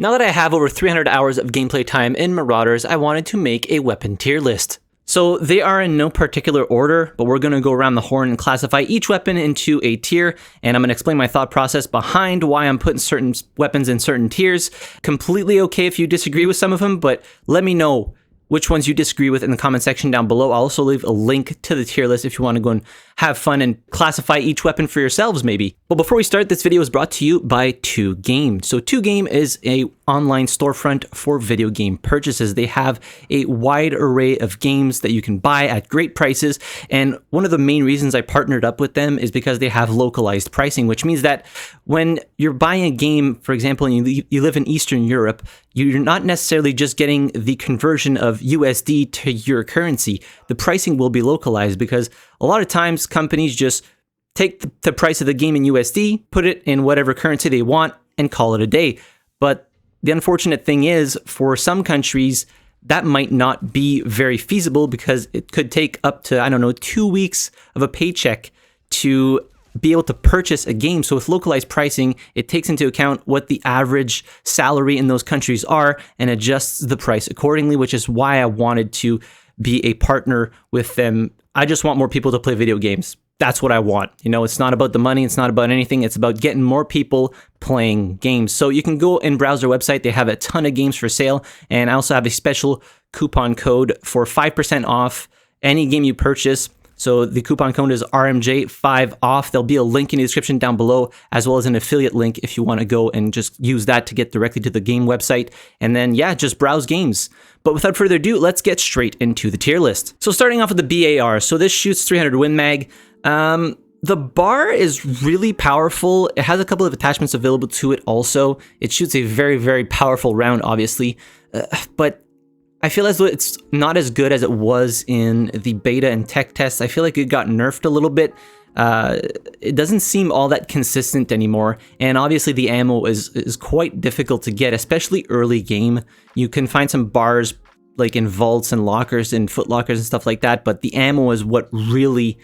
Now that I have over 300 hours of gameplay time in Marauders, I wanted to make a weapon tier list. So they are in no particular order, but we're going to go around the horn and classify each weapon into a tier, and I'm going to explain my thought process behind why I'm putting certain weapons in certain tiers. Completely okay if you disagree with some of them, but let me know which ones you disagree with in the comment section down below. I'll also leave a link to the tier list if you want to go and have fun and classify each weapon for yourselves maybe. But before we start, this video is brought to you by 2Game. So 2Game is a online storefront for video game purchases. They have a wide array of games that you can buy at great prices, and one of the main reasons I partnered up with them is because they have localized pricing, which means that when you're buying a game, for example, and you live in Eastern Europe, you're not necessarily just getting the conversion of USD to your currency. The pricing will be localized because a lot of times companies just take the price of the game in USD, put it in whatever currency they want, and call it a day. But the unfortunate thing is, for some countries, that might not be very feasible because it could take up to, I don't know, 2 weeks of a paycheck to be able to purchase a game. So with localized pricing, it takes into account what the average salary in those countries are and adjusts the price accordingly, which is why I wanted to be a partner with them. I just want more people to play video games. That's what I want. You know, it's not about the money. It's not about anything. It's about getting more people playing games. So you can go and browse their website. They have a ton of games for sale. And I also have a special coupon code for 5% off any game you purchase. So the coupon code is RMJ5OFF. There'll be a link in the description down below, as well as an affiliate link if you want to go and just use that to get directly to the game website. And then, yeah, just browse games. But without further ado, let's get straight into the tier list. So starting off with the BAR. So this shoots 300 Win Mag. The bar is really powerful. It has a couple of attachments available to it also. It shoots a very, very powerful round, obviously. But I feel as though it's not as good as it was in the beta and tech tests. I feel like it got nerfed a little bit. It doesn't seem all that consistent anymore. And obviously the ammo is quite difficult to get, especially early game. You can find some bars like in vaults and lockers and foot lockers and stuff like that. But the ammo is what really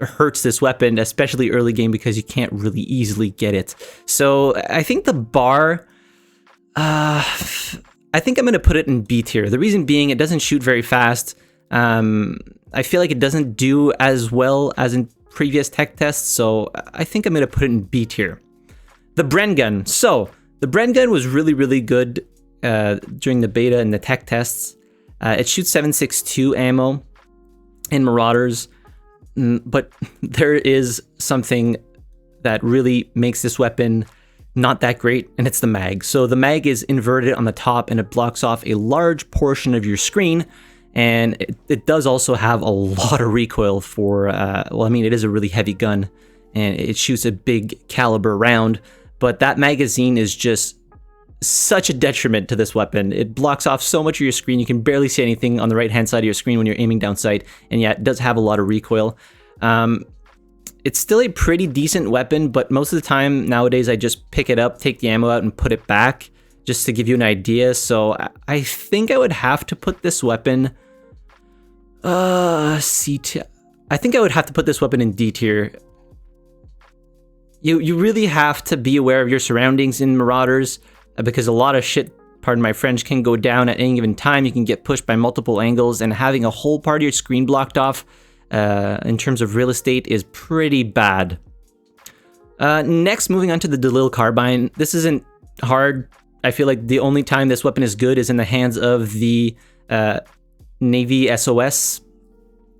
hurts this weapon, especially early game, because you can't really easily get it. So I think the bar, I think I'm going to put it in B tier. The reason being, it doesn't shoot very fast. I feel like it doesn't do as well as in previous tech tests, so I think I'm going to put it in B tier. The Bren Gun. So the Bren Gun was really, really good during the beta and the tech tests. It shoots 7.62 ammo in Marauders. But there is something that really makes this weapon not that great, and it's the mag. So the mag is inverted on the top, and it blocks off a large portion of your screen, and it does also have a lot of recoil for, well, I mean, it is a really heavy gun, and it shoots a big caliber round, but that magazine is just such a detriment to this weapon. It blocks off so much of your screen. You can barely see anything on the right hand side of your screen when you're aiming down sight, and yeah, it does have a lot of recoil. It's still a pretty decent weapon, but most of the time nowadays I just pick it up, take the ammo out, and put it back, just to give you an idea. So I think I would have to put this weapon C tier. I think I would have to put this weapon in D tier. You really have to be aware of your surroundings in Marauders, because a lot of shit, pardon my French, can go down at any given time. You can get pushed by multiple angles, and having a whole part of your screen blocked off in terms of real estate is pretty bad. Next, moving on to the DeLille Carbine. This isn't hard. I feel like the only time this weapon is good is in the hands of the Navy SOS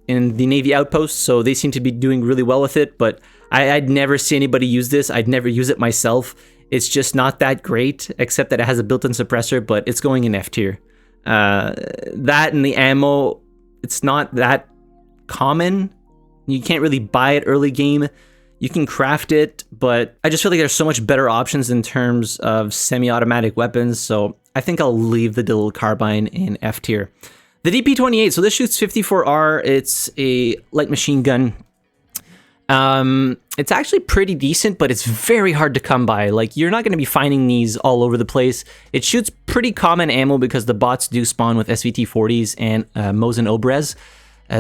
in the Navy outpost, so they seem to be doing really well with it, but I'd never see anybody use this. I'd never use it myself. It's just not that great, except that it has a built-in suppressor, but it's going in F tier. That and the ammo, it's not that common. You can't really buy it early game. You can craft it, but I just feel like there's so much better options in terms of semi-automatic weapons, so I think I'll leave the DeLille Carbine in F tier. The DP-28, so this shoots 54R. It's a light machine gun. It's actually pretty decent, but it's very hard to come by. Like, you're not going to be finding these all over the place. It shoots pretty common ammo because the bots do spawn with SVT-40s and Mosin Obrez,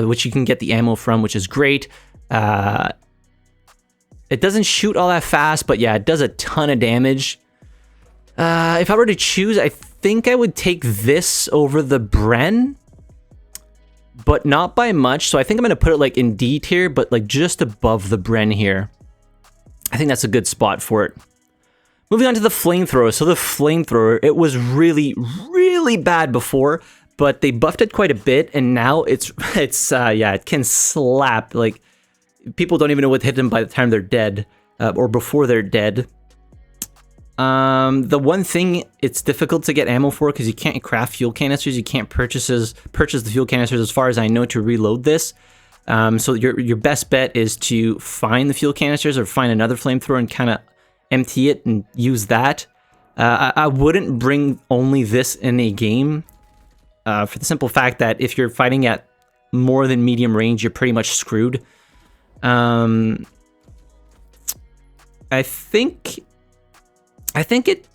which you can get the ammo from, which is great. It doesn't shoot all that fast, but yeah, it does a ton of damage. If I were to choose, I think I would take this over the Bren, but not by much. So I think I'm going to put it like in D tier, but like just above the Bren here. I think that's a good spot for it. Moving on to the flamethrower. So the flamethrower, it was really, really bad before, but they buffed it quite a bit, and now it's yeah, it can slap. Like, people don't even know what hit them by the time they're dead, or before they're dead. The one thing it's difficult to get ammo for, because you can't craft fuel canisters, you can't purchase the fuel canisters as far as I know to reload this. So your best bet is to find the fuel canisters or find another flamethrower and kind of empty it and use that. I wouldn't bring only this in a game, for the simple fact that if you're fighting at more than medium range, you're pretty much screwed. I think it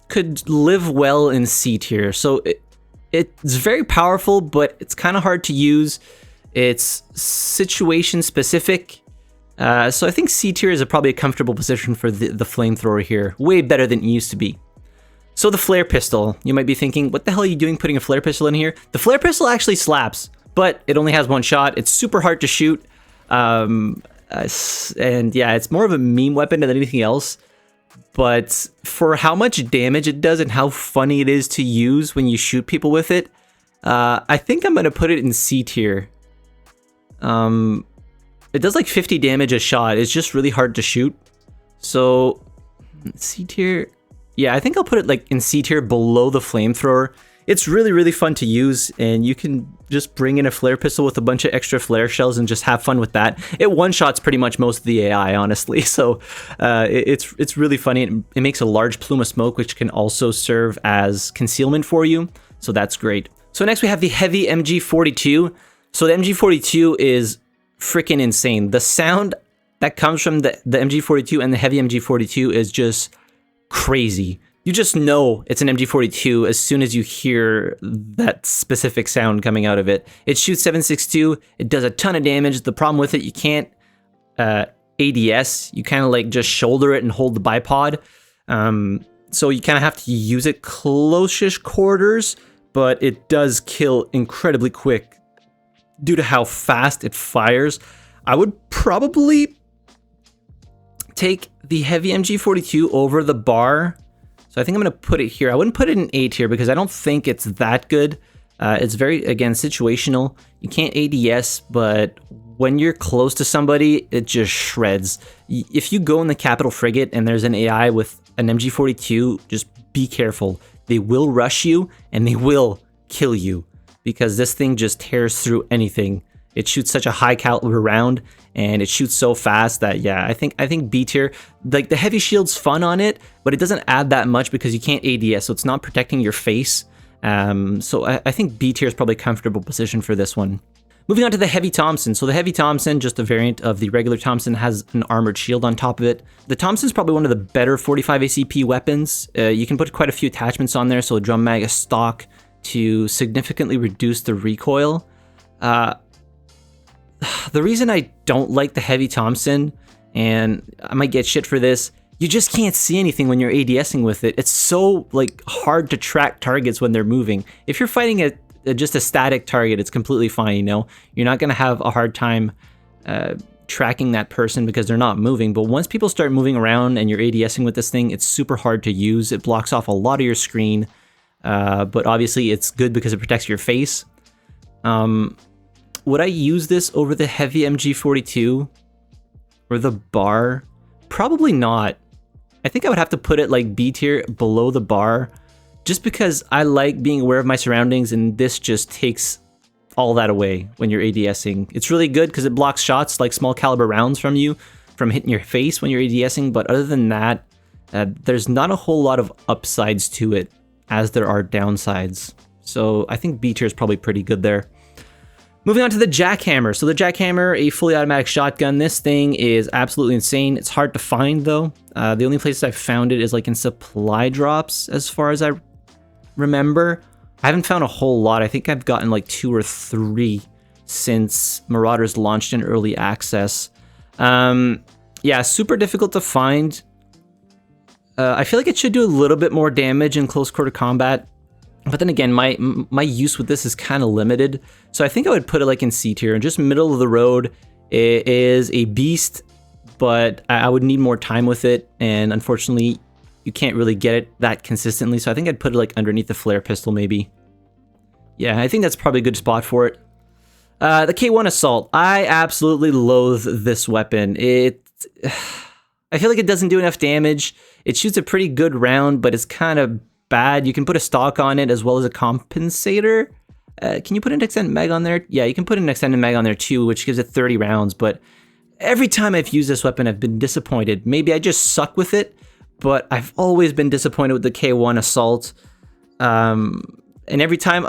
could live well in C tier. So it's very powerful, but it's kind of hard to use. It's situation specific. So I think C tier is probably a comfortable position for the flamethrower here. Way better than it used to be. So the flare pistol, you might be thinking, what the hell are you doing putting a flare pistol in here? The flare pistol actually slaps, but it only has one shot. It's super hard to shoot. And yeah, it's more of a meme weapon than anything else. But for how much damage it does and how funny it is to use when you shoot people with it, I think I'm going to put it in C tier. It does like 50 damage a shot. It's just really hard to shoot. So C tier, yeah, I think I'll put it like in C tier below the flamethrower. It's really, really fun to use, and you can just bring in a flare pistol with a bunch of extra flare shells and just have fun with that. It one-shots pretty much most of the AI, honestly, so it's really funny. It makes a large plume of smoke, which can also serve as concealment for you, so that's great. So next we have the heavy MG42. So the MG42 is freaking insane. The sound that comes from the MG42 and the heavy MG42 is just crazy. You just know it's an MG42 as soon as you hear that specific sound coming out of it. It shoots 7.62. It does a ton of damage. The problem with it, you can't ADS. You kind of like just shoulder it and hold the bipod. So you kind of have to use it close-ish quarters, but it does kill incredibly quick due to how fast it fires. I would probably take the heavy MG42 over the bar. So I think I'm going to put it here. I wouldn't put it in A tier because I don't think it's that good. It's very, again, situational. You can't ADS, but when you're close to somebody, it just shreds. If you go in the Capital Frigate and there's an AI with an MG42, just be careful. They will rush you and they will kill you because this thing just tears through anything. It shoots such a high caliber round and it shoots so fast that, yeah, I think B tier. Like, the heavy shield's fun on it, but it doesn't add that much because you can't ADS, so it's not protecting your face. So I think B tier is probably a comfortable position for this one. Moving on to the heavy Thompson. So the heavy Thompson, just a variant of the regular Thompson, has an armored shield on top of it. The Thompson's probably one of the better 45 ACP weapons. You can put quite a few attachments on there, so a drum mag, a stock, to significantly reduce the recoil. The reason I don't like the heavy Thompson, and I might get shit for this, you just can't see anything when you're ADSing with it. It's so like hard to track targets when they're moving. If you're fighting just a static target, it's completely fine, you know? You're not gonna have a hard time tracking that person because they're not moving. But once people start moving around and you're ADSing with this thing, it's super hard to use. It blocks off a lot of your screen, but obviously it's good because it protects your face. Would I use this over the heavy MG42 or the bar? Probably not. I think I would have to put it like B tier below the bar, just because I like being aware of my surroundings, and this just takes all that away when you're ADSing. It's really good because it blocks shots like small caliber rounds from you from hitting your face when you're ADSing, but other than that, there's not a whole lot of upsides to it as there are downsides. So I think B tier is probably pretty good there. Moving on to the Jackhammer. So the Jackhammer, a fully automatic shotgun. This thing is absolutely insane. It's hard to find though. The only place I've found it is like in supply drops as far as I remember. I haven't found a whole lot. I think I've gotten like 2 or 3 since Marauders launched in early access. Yeah, super difficult to find. I feel like it should do a little bit more damage in close quarter combat. But then again, my use with this is kind of limited. So I think I would put it like in C tier, and just middle of the road. It is a beast, but I would need more time with it. And unfortunately, you can't really get it that consistently. So I think I'd put it like underneath the flare pistol maybe. Yeah, I think that's probably a good spot for it. The K1 Assault. I absolutely loathe this weapon. I feel like it doesn't do enough damage. It shoots a pretty good round, but it's kind of bad. You can put a stock on it as well as a compensator. Can you put an extended mag on there? Yeah, you can put an extended mag on there too, which gives it 30 rounds. But every time I've used this weapon, I've been disappointed. Maybe I just suck with it, but I've always been disappointed with the K1 Assault. And every time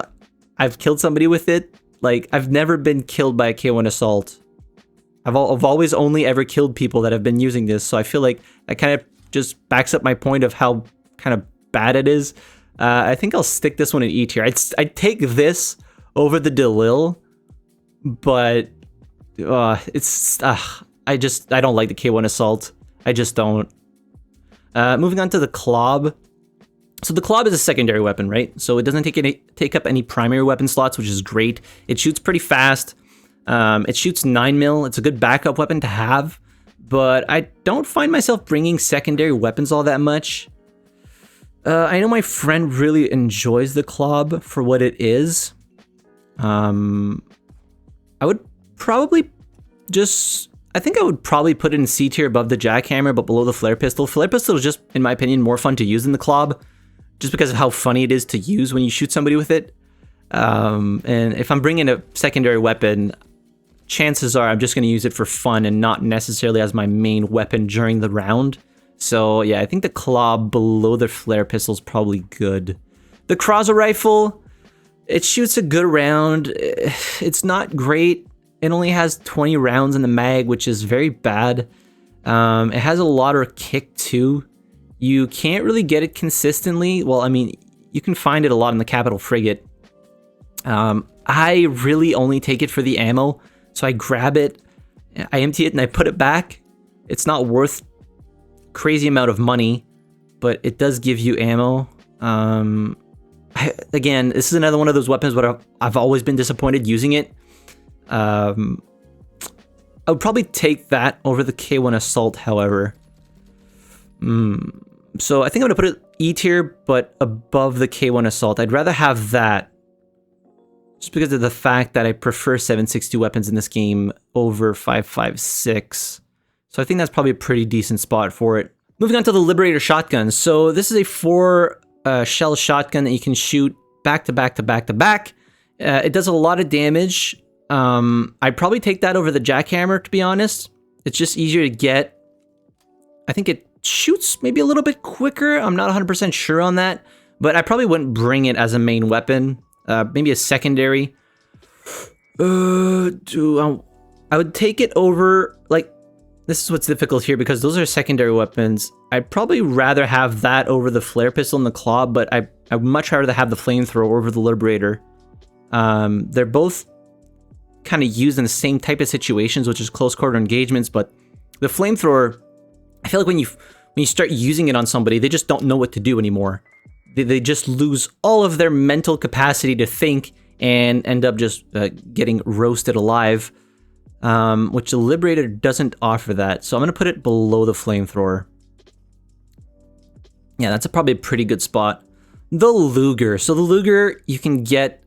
I've killed somebody with it, like, I've never been killed by a K1 Assault. I've always only ever killed people that have been using this, so I feel like that kind of just backs up my point of how kind of bad it is. I think I'll stick this one in E tier. I'd take this over the Delil, but I don't like the K1 Assault. I just don't. Moving on to the Club. So the Club is a secondary weapon, right? So it doesn't take up any primary weapon slots, which is great. It shoots pretty fast. It shoots 9mm. It's a good backup weapon to have, but I don't find myself bringing secondary weapons all that much. I know my friend really enjoys the Club for what it is. I would probably I think I would probably put it in C tier above the Jackhammer, but below the Flare Pistol. Flare Pistol is just, in my opinion, more fun to use than the Club, just because of how funny it is to use when you shoot somebody with it. And if I'm bringing a secondary weapon, chances are I'm just going to use it for fun and not necessarily as my main weapon during the round. So yeah, I think the Club below the Flare Pistol is probably good. The Krauser Rifle, it shoots a good round. It's not great. It only has 20 rounds in the mag, which is very bad. It has a lot of kick too. You can't really get it consistently. Well, I mean, you can find it a lot in the Capital Frigate. I really only take it for the ammo. So I grab it, I empty it, and I put it back. It's not worth crazy amount of money, but it does give you ammo. Again, this is another one of those weapons where I've always been disappointed using it. I would probably take that over the K1 Assault, however. So I think I'm going to put it E tier, but above the K1 Assault. I'd rather have that, just because of the fact that I prefer 7.62 weapons in this game over 5.56. So I think that's probably a pretty decent spot for it. Moving on to the Liberator Shotgun. So this is a 4 shell shotgun that you can shoot back to back to back to back. It does a lot of damage. I'd probably take that over the Jackhammer, to be honest. It's just easier to get. I think it shoots maybe a little bit quicker. I'm not 100% sure on that, but I probably wouldn't bring it as a main weapon. Maybe a secondary. I would take it over, like, this is what's difficult here because those are secondary weapons. I'd probably rather have that over the Flare Pistol and the Claw, but I'd much rather have the Flamethrower over the Liberator. They're both kind of used in the same type of situations, which is close quarter engagements, but the Flamethrower, I feel like when you start using it on somebody, they just don't know what to do anymore. They just lose all of their mental capacity to think and end up just getting roasted alive, which the Liberator doesn't offer that. So I'm going to put it below the Flamethrower. Yeah, that's probably a pretty good spot. The Luger. So the Luger, you can get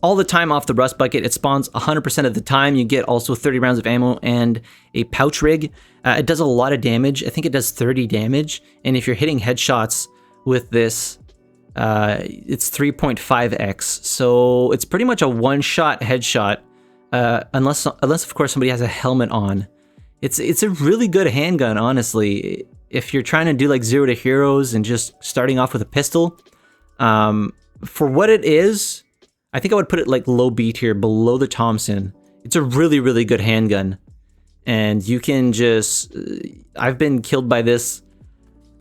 all the time off the Rust Bucket. It spawns 100% of the time. You get also 30 rounds of ammo and a pouch rig. It does a lot of damage. I think it does 30 damage. And if you're hitting headshots with this, it's 3.5x. So it's pretty much a one-shot headshot, unless of course somebody has a helmet on. It's a really good handgun, honestly. If you're trying to do like 0 to heroes and just starting off with a pistol, for what it is, I think I would put it like low B tier, below the Thompson. It's a really, really good handgun. And you can just... I've been killed by this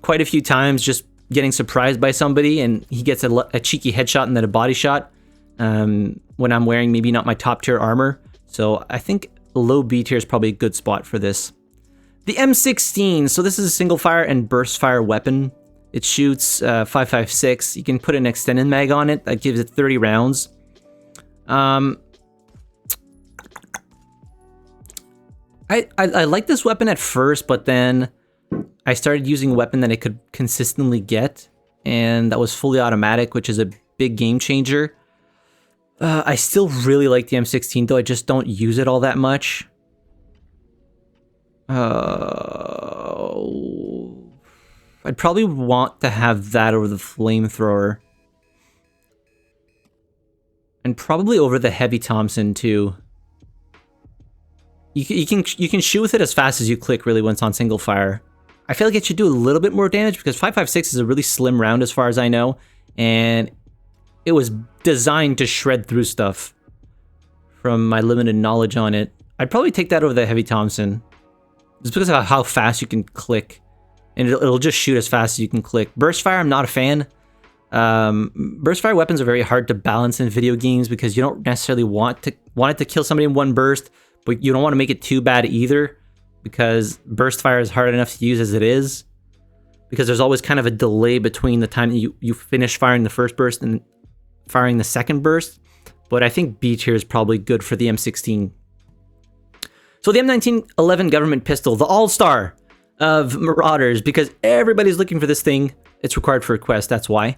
quite a few times, just getting surprised by somebody, and he gets a cheeky headshot and then a body shot when I'm wearing maybe not my top tier armor. So I think low B tier is probably a good spot for this. The M16. So this is a single fire and burst fire weapon. It shoots 5.56. You can put an extended mag on it. That gives it 30 rounds. I liked this weapon at first, but then I started using a weapon that I could consistently get, and that was fully automatic, which is a big game changer. I still really like the M16, though. I just don't use it all that much. I'd probably want to have that over the flamethrower. And probably over the heavy Thompson, too. You can shoot with it as fast as you click, really, when it's on single fire. I feel like it should do a little bit more damage because 5.56 is a really slim round as far as I know. And it was designed to shred through stuff from my limited knowledge on it. I'd probably take that over the heavy Thompson. Just because of how fast you can click. And it'll just shoot as fast as you can click. Burst fire, I'm not a fan. Burst fire weapons are very hard to balance in video games because you don't necessarily want it to kill somebody in one burst, but you don't want to make it too bad either, because burst fire is hard enough to use as it is. Because there's always kind of a delay between the time you finish firing the first burst and firing the second burst. But I think B tier is probably good for the M16. So the M1911 government pistol, the all-star of Marauders, because everybody's looking for this thing. It's required for a quest, that's why.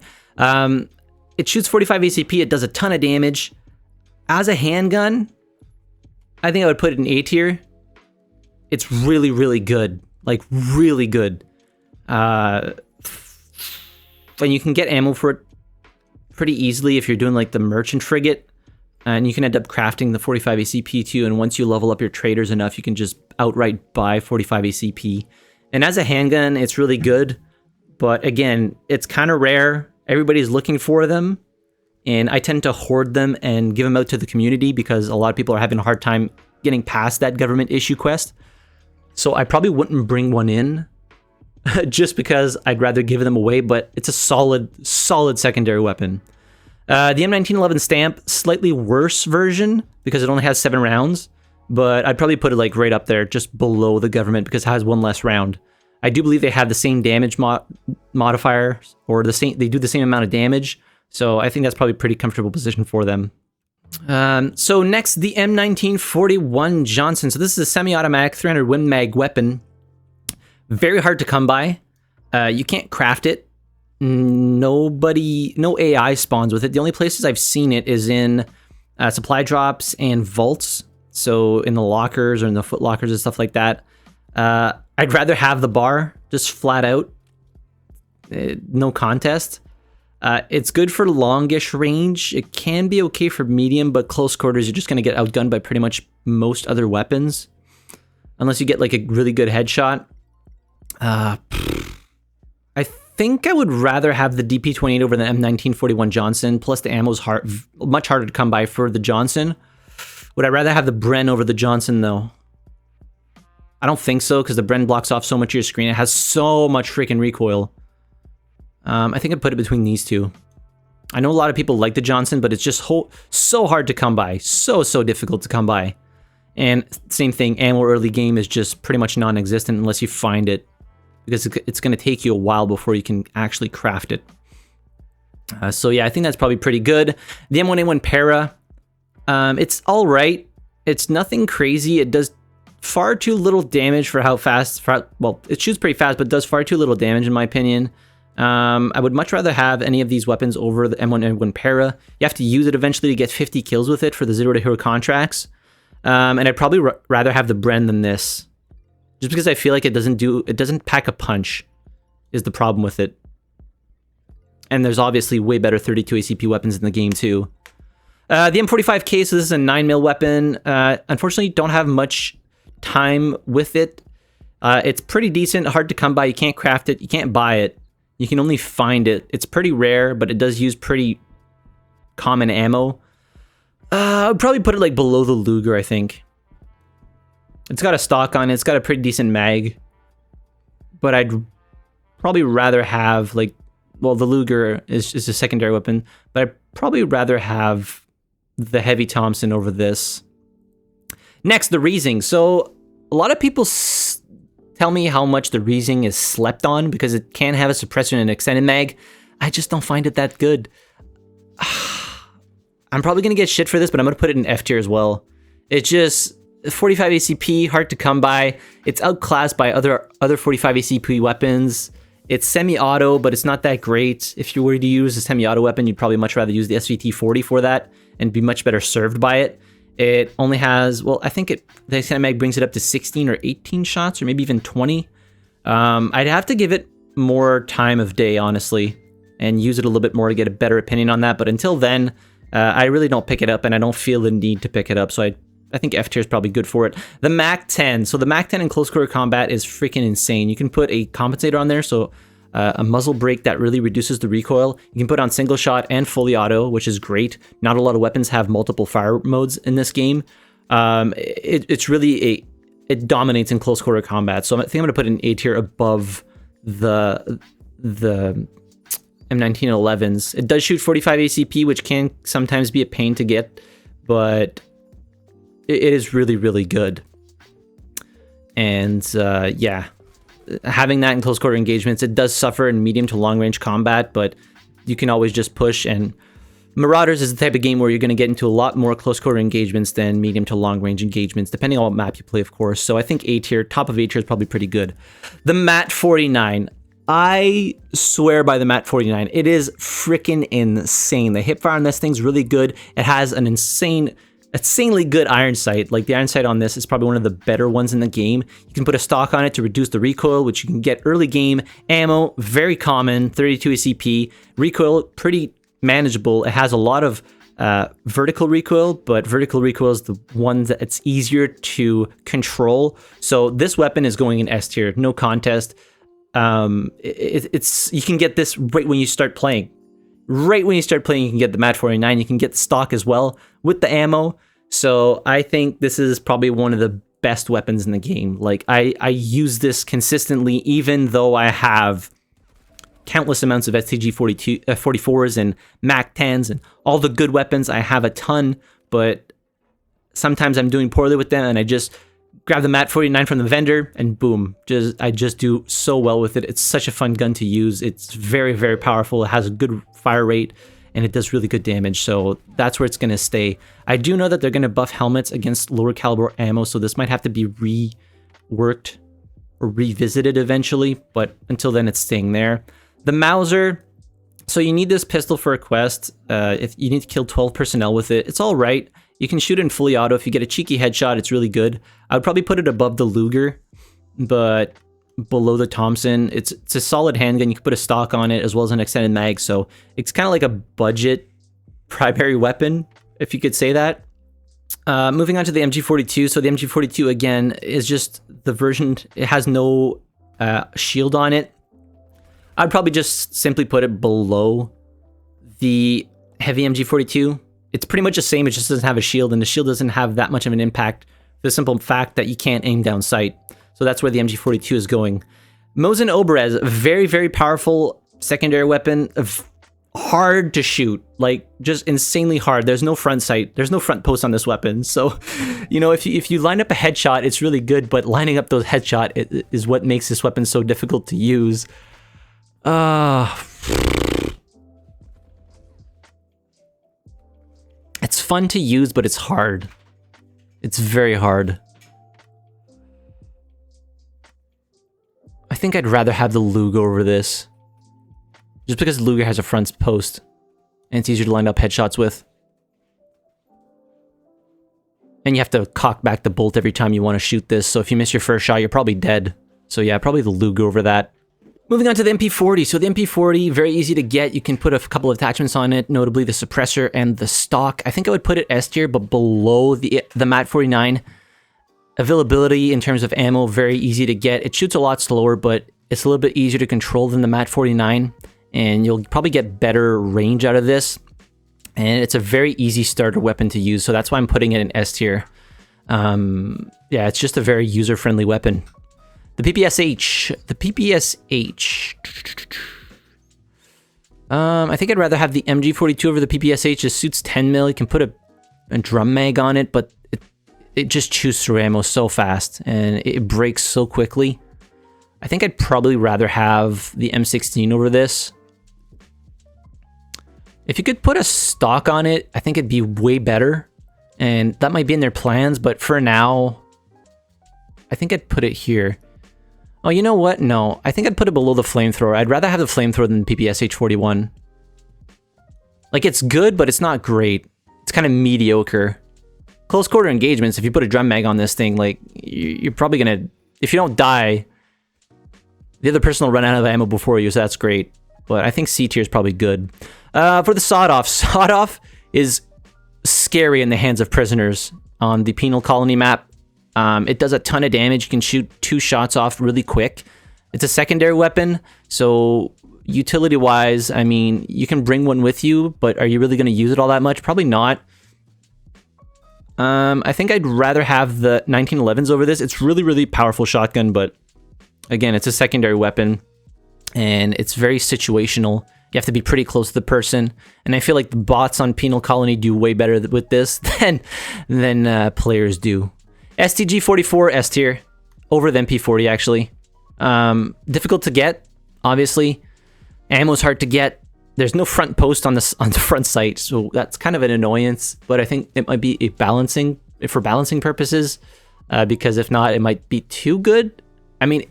It shoots 45 ACP, it does a ton of damage. As a handgun, I think I would put it in A tier. It's really, really good. Like, really good. And you can get ammo for it pretty easily if you're doing like the merchant frigate. And you can end up crafting the 45 ACP too, and once you level up your traders enough, you can just outright buy 45 ACP. And as a handgun, it's really good, but again, it's kind of rare. Everybody's looking for them, and I tend to hoard them and give them out to the community because a lot of people are having a hard time getting past that government issue quest. So I probably wouldn't bring one in just because I'd rather give them away, but it's a solid secondary weapon. The M1911 stamp, slightly worse version because it only has 7 rounds, but I'd probably put it like right up there, just below the government because it has 1 less round. I do believe they have the same damage modifier, or they do the same amount of damage, so I think that's probably a pretty comfortable position for them. So next, the M1941 Johnson. So this is a semi-automatic 300 Win Mag weapon. Very hard to come by. You can't craft it. No AI spawns with it. The only places I've seen it is in supply drops and vaults. So in the lockers or in the foot lockers and stuff like that. I'd rather have the bar, just flat out. No contest. It's good for longish range. It can be okay for medium, but close quarters, you're just going to get outgunned by pretty much most other weapons. Unless you get like a really good headshot. I think I would rather have the DP28 over the M1941 Johnson, plus the ammo's much harder to come by for the Johnson. Would I rather have the Bren over the Johnson, though? I don't think so, because the Bren blocks off so much of your screen. It has so much freaking recoil. I think I'd put it between these two. I know a lot of people like the Johnson, but it's just so hard to come by. So difficult to come by. And same thing, ammo early game is just pretty much non-existent unless you find it. Because it's going to take you a while before you can actually craft it. So yeah, I think that's probably pretty good. The M1A1 Para, it's all right. It's nothing crazy. It does far too little damage for how fast. Well, it shoots pretty fast, but does far too little damage in my opinion. I would much rather have any of these weapons over the M1A1 Para. You have to use it eventually to get 50 kills with it for the 0 to hero contracts. And I'd probably rather have the Bren than this. Just because I feel like it doesn't pack a punch is the problem with it. And there's obviously way better 32 ACP weapons in the game too. The M45K, so this is a 9mm weapon. Unfortunately, don't have much time with it. It's pretty decent, hard to come by. You can't craft it, you can't buy it. You can only find it. It's pretty rare, but it does use pretty common ammo. I would probably put it like below the Luger, I think. It's got a stock on it. It's got a pretty decent mag. But I'd probably rather have, like... Well, the Luger is a secondary weapon. But I'd probably rather have the heavy Thompson over this. Next, the Riesing. So, a lot of people tell me how much the Reezing is slept on, because it can have a suppressor and an extended mag. I just don't find it that good. I'm probably going to get shit for this, but I'm going to put it in F tier as well. It's just 45 ACP, hard to come by. It's outclassed by other 45 ACP weapons. It's semi-auto, but it's not that great. If you were to use a semi-auto weapon, you'd probably much rather use the SVT-40 for that and be much better served by it. It only has, well, I think the extended mag brings it up to 16 or 18 shots, or maybe even 20. I'd have to give it more time of day, honestly, and use it a little bit more to get a better opinion on that. But until then, I really don't pick it up, and I don't feel the need to pick it up. So I think F tier is probably good for it. The MAC-10. So the MAC-10 in close quarter combat is freaking insane. You can put a compensator on there, so a muzzle brake that really reduces the recoil. You can put on single shot and fully auto, which is great. Not a lot of weapons have multiple fire modes in this game. It's really it dominates in close quarter combat. So I think I'm going to put an A tier above the M1911s. It does shoot 45 ACP, which can sometimes be a pain to get, but it is really, really good. And yeah, having that in close quarter engagements, it does suffer in medium to long range combat, but you can always just push. And Marauders is the type of game where you're going to get into a lot more close quarter engagements than medium to long range engagements, depending on what map you play, of course. So I think A tier, top of A tier is probably pretty good. The MAT 49. I swear by the MAT 49. It is freaking insane. The hipfire on this thing's really good. It has an insanely good iron sight. Like, the iron sight on this is probably one of the better ones in the game. You can put a stock on it to reduce the recoil, which you can get early game. Ammo, very common, 32 ACP. Recoil, pretty manageable. It has a lot of vertical recoil, but vertical recoil is the one that's easier to control. So this weapon is going in S tier, no contest. You can get this right when you start playing. Right when you start playing, you can get the MAT 49. You can get the stock as well with the ammo. So I think this is probably one of the best weapons in the game. Like, I use this consistently, even though I have countless amounts of STG 44s and MAC 10s and all the good weapons. I have a ton, but sometimes I'm doing poorly with them, and I just grab the MAT 49 from the vendor, and boom, I just do so well with it. It's such a fun gun to use. It's very, very powerful. It has a good fire rate, and it does really good damage, so that's where it's going to stay. I do know that they're going to buff helmets against lower caliber ammo, so this might have to be reworked or revisited eventually, but until then, it's staying there. The Mauser, so you need this pistol for a quest. If you need to kill 12 personnel with it, it's all right. You can shoot it in fully auto. If you get a cheeky headshot, it's really good. I would probably put it above the Luger, but below the Thompson. It's a solid handgun. You can put a stock on it as well as an extended mag, so it's kind of like a budget primary weapon, if you could say that. Moving on to the MG42. So the MG42, again, is just the version, it has no shield on it. I'd probably just simply put it below the heavy MG42. It's pretty much the same, it just doesn't have a shield, and the shield doesn't have that much of an impact for the simple fact that you can't aim down sight. So that's where the MG42 is going. Mosin Oberez, a very, very powerful secondary weapon, hard to shoot, like just insanely hard. There's no front sight, there's no front post on this weapon. So, you know, if you line up a headshot, it's really good, but lining up those headshot is what makes this weapon so difficult to use. It's fun to use, but it's hard. It's very hard. I think I'd rather have the Luger over this. Just because the Luger has a front post, and it's easier to line up headshots with. And you have to cock back the bolt every time you want to shoot this, so if you miss your first shot, you're probably dead. So yeah, probably the Luger over that. Moving on to the MP40. So the MP40, very easy to get. You can put a couple of attachments on it, notably the suppressor and the stock. I think I would put it S tier, but below the MAT 49. Availability in terms of ammo, very easy to get. It shoots a lot slower, but it's a little bit easier to control than the MAT 49. And you'll probably get better range out of this. And it's a very easy starter weapon to use, so that's why I'm putting it in S tier. Yeah, it's just a very user-friendly weapon. The PPSH. The PPSH. I think I'd rather have the MG42 over the PPSH. It shoots 10 mil. You can put a drum mag on it, but it just chews through ammo so fast, and it breaks so quickly. I think I'd probably rather have the M16 over this. If you could put a stock on it, I think it'd be way better. And that might be in their plans, but for now, I think I'd put it here. Oh, you know what? No, I think I'd put it below the flamethrower. I'd rather have the flamethrower than the PPSH-41. Like, it's good, but it's not great. It's kind of mediocre. Close quarter engagements, if you put a drum mag on this thing, like, you're probably gonna... If you don't die, the other person will run out of ammo before you, so that's great. But I think C tier is probably good. For the sawed-off. Sawed-off is scary in the hands of prisoners on the penal colony map. It does a ton of damage. You can shoot 2 shots off really quick. It's a secondary weapon, so utility-wise, I mean, you can bring one with you, but are you really going to use it all that much? Probably not. I think I'd rather have the 1911s over this. It's really, really powerful shotgun, but again, it's a secondary weapon, and it's very situational. You have to be pretty close to the person, and I feel like the bots on Penal Colony do way better with this than players do. STG-44 S tier, over the MP40 actually. Difficult to get, obviously. Ammo's hard to get. There's no front post on the front sight, so that's kind of an annoyance. But I think it might be a balancing for balancing purposes, because if not, it might be too good. I mean,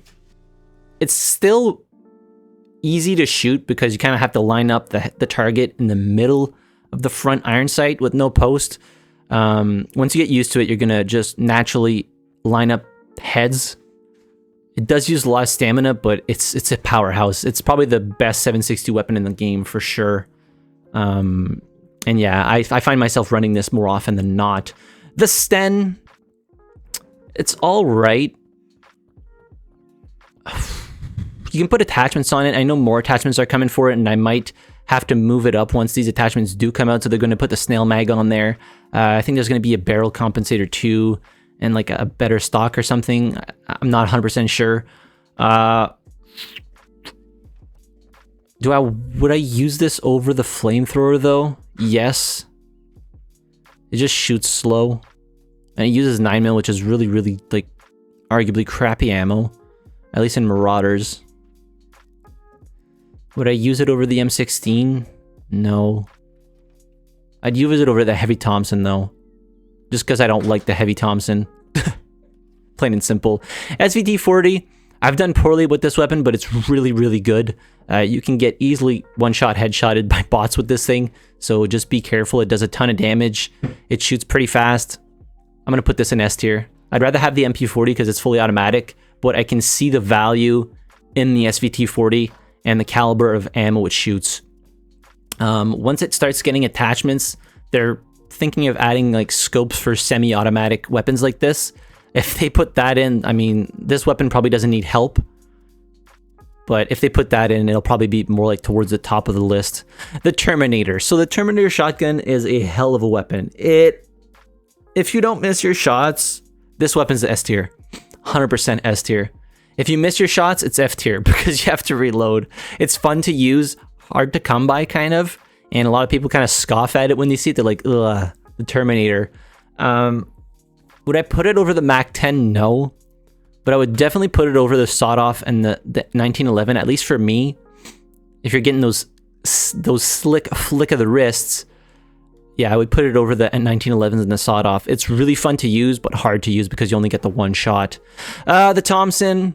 it's still easy to shoot because you kind of have to line up the target in the middle of the front iron sight with no post. Once you get used to it, you're gonna just naturally line up heads. It does use a lot of stamina, but it's a powerhouse. It's probably the best 7.62 weapon in the game for sure. And yeah, I find myself running this more often than not. The Sten, it's all right. You can put attachments on it. I know more attachments are coming for it, and I might have to move it up once these attachments do come out. So they're going to put the snail mag on there. I think there's going to be a barrel compensator too, and like a better stock or something. I'm not 100% sure. Would I use this over the flamethrower though? Yes. It just shoots slow, and it uses 9mm, which is really, really like arguably crappy ammo, at least in Marauders. Would I use it over the M16? No. I'd use it over the Heavy Thompson though, just because I don't like the Heavy Thompson. Plain and simple. SVT-40, I've done poorly with this weapon, but it's really, really good. You can get easily one-shot headshotted by bots with this thing, so just be careful. It does a ton of damage. It shoots pretty fast. I'm going to put this in S tier. I'd rather have the MP40 because it's fully automatic, but I can see the value in the SVT-40 and the caliber of ammo it shoots. Once it starts getting attachments, they're thinking of adding like scopes for semi-automatic weapons like this. If they put that in, I mean, this weapon probably doesn't need help, but if they put that in, it'll probably be more like towards the top of the list. The Terminator. So the Terminator shotgun is a hell of a weapon. If you don't miss your shots, this weapon's the S tier. 100% S tier. If you miss your shots, it's F tier because you have to reload. It's fun to use, hard to come by kind of, and a lot of people kind of scoff at it when they see it. They're like, ugh, the Terminator. Would I put it over the MAC-10? No. But I would definitely put it over the sawed-off and the 1911, at least for me. If you're getting those slick flick of the wrists, yeah, I would put it over the 1911s and the sawed-off. It's really fun to use, but hard to use because you only get the one shot. The Thompson,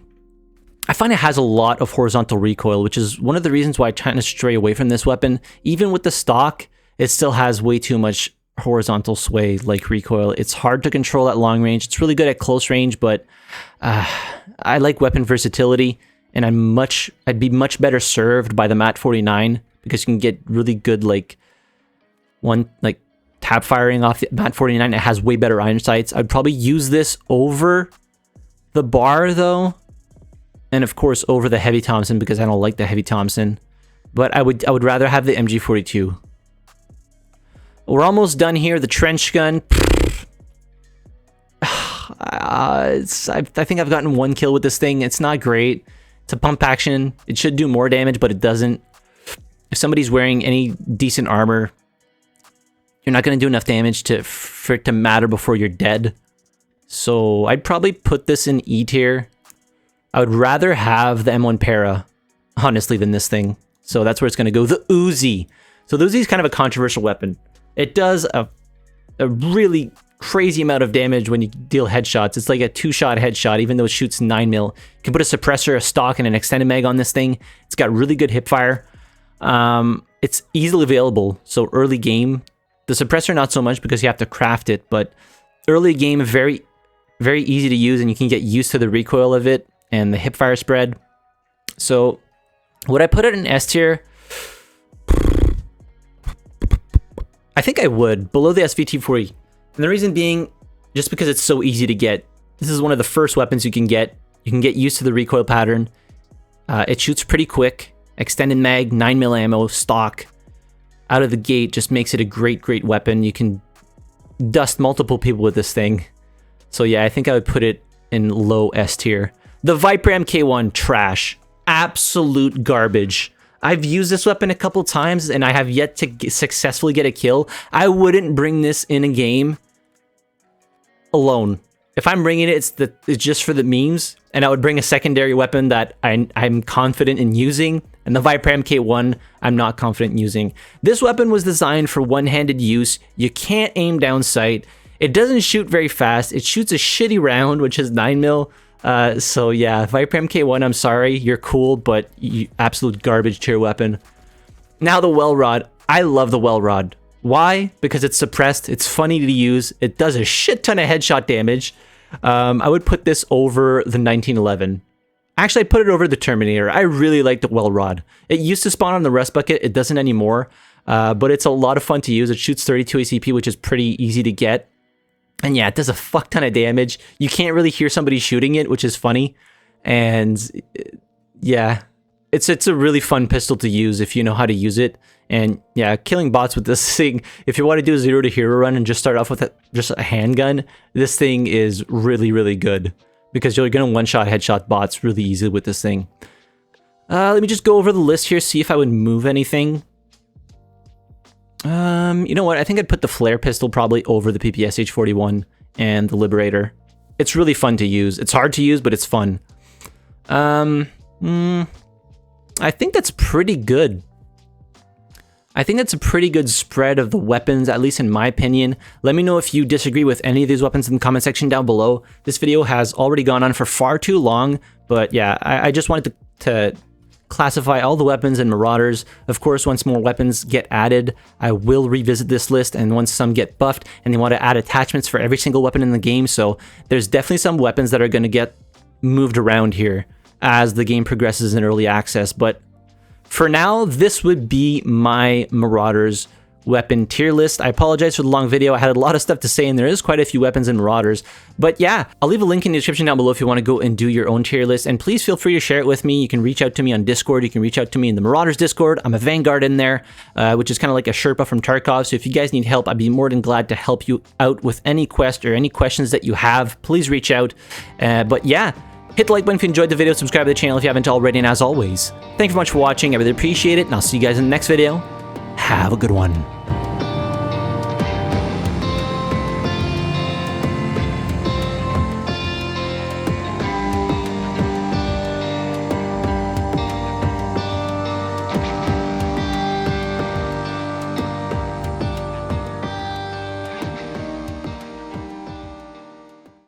I find it has a lot of horizontal recoil, which is one of the reasons why I try to stray away from this weapon. Even with the stock, it still has way too much horizontal sway like recoil. It's hard to control at long range. It's really good at close range, but I like weapon versatility, and I'd be much better served by the MAT 49 because you can get really good like tap firing off the MAT 49. It has way better iron sights. I'd probably use this over the bar though, and of course over the Heavy Thompson because I don't like the Heavy Thompson. But I would rather have the MG42. We're almost done here. The trench gun. I think I've gotten 1 kill with this thing. It's not great. It's a pump action. It should do more damage, but it doesn't. If somebody's wearing any decent armor, you're not going to do enough damage for it to matter before you're dead. So I'd probably put this in E tier. I would rather have the M1 Para, honestly, than this thing. So that's where it's going to go. The Uzi. So the Uzi is kind of a controversial weapon. It does a really crazy amount of damage when you deal headshots. It's like a 2-shot headshot, even though it shoots 9 mil. You can put a suppressor, a stock, and an extended mag on this thing. It's got really good hip fire. It's easily available, so early game. The suppressor, not so much because you have to craft it, but early game, very, very easy to use, and you can get used to the recoil of it and the hip fire spread. So would I put it in S tier? I think I would, below the SVT-40. And the reason being, just because it's so easy to get. This is one of the first weapons you can get. You can get used to the recoil pattern. It shoots pretty quick. Extended mag, 9 mil ammo, stock. Out of the gate just makes it a great, great weapon. You can dust multiple people with this thing. So yeah, I think I would put it in low S tier. The Viper MK1, trash. Absolute garbage. I've used this weapon a couple times and I have yet to successfully get a kill. I wouldn't bring this in a game alone. If I'm bringing it, it's just for the memes, and I would bring a secondary weapon that I'm confident in using, and the Viper MK1 I'm not confident in using. This weapon was designed for one-handed use. You can't aim down sight. It doesn't shoot very fast. It shoots a shitty round, which is 9 mil. So yeah, Viper MK1, I'm sorry, you're cool, but you absolute garbage tier weapon. Now the Well Rod. I love the Well Rod. Why? Because it's suppressed, it's funny to use, it does a shit ton of headshot damage. I would put this over the 1911. Actually, I'd put it over the Terminator. I really like the Well Rod. It used to spawn on the Rust Bucket, it doesn't anymore, but it's a lot of fun to use. It shoots 32 ACP, which is pretty easy to get. And yeah, it does a fuck ton of damage. You can't really hear somebody shooting it, which is funny. And yeah, it's a really fun pistol to use if you know how to use it. And yeah, killing bots with this thing, if you want to do a 0 to hero run and just start off with just a handgun, this thing is really, really good. Because you're going to one-shot headshot bots really easily with this thing. Let me just go over the list here, see if I would move anything. You know what? I think I'd put the flare pistol probably over the PPSH-41 and the Liberator. It's really fun to use. It's hard to use, but it's fun. I think that's pretty good. I think that's a pretty good spread of the weapons, at least in my opinion. Let me know if you disagree with any of these weapons in the comment section down below. This video has already gone on for far too long, but yeah, I just wanted to classify all the weapons in Marauders. Of course, once more weapons get added, I will revisit this list, and once some get buffed, and they want to add attachments for every single weapon in the game, so there's definitely some weapons that are going to get moved around here as the game progresses in early access, but for now, this would be my Marauders weapon tier list. I apologize for the long video. I had a lot of stuff to say, and there is quite a few weapons in Marauders. But yeah, I'll leave a link in the description down below if you want to go and do your own tier list. And please feel free to share it with me. You can reach out to me on Discord. You can reach out to me in the Marauders Discord. I'm a Vanguard in there, which is kind of like a Sherpa from Tarkov. So if you guys need help, I'd be more than glad to help you out with any quest or any questions that you have. Please reach out. But yeah, hit the like button if you enjoyed the video, subscribe to the channel if you haven't already, and as always, thank you very much for watching, I really appreciate it, and I'll see you guys in the next video. Have a good one.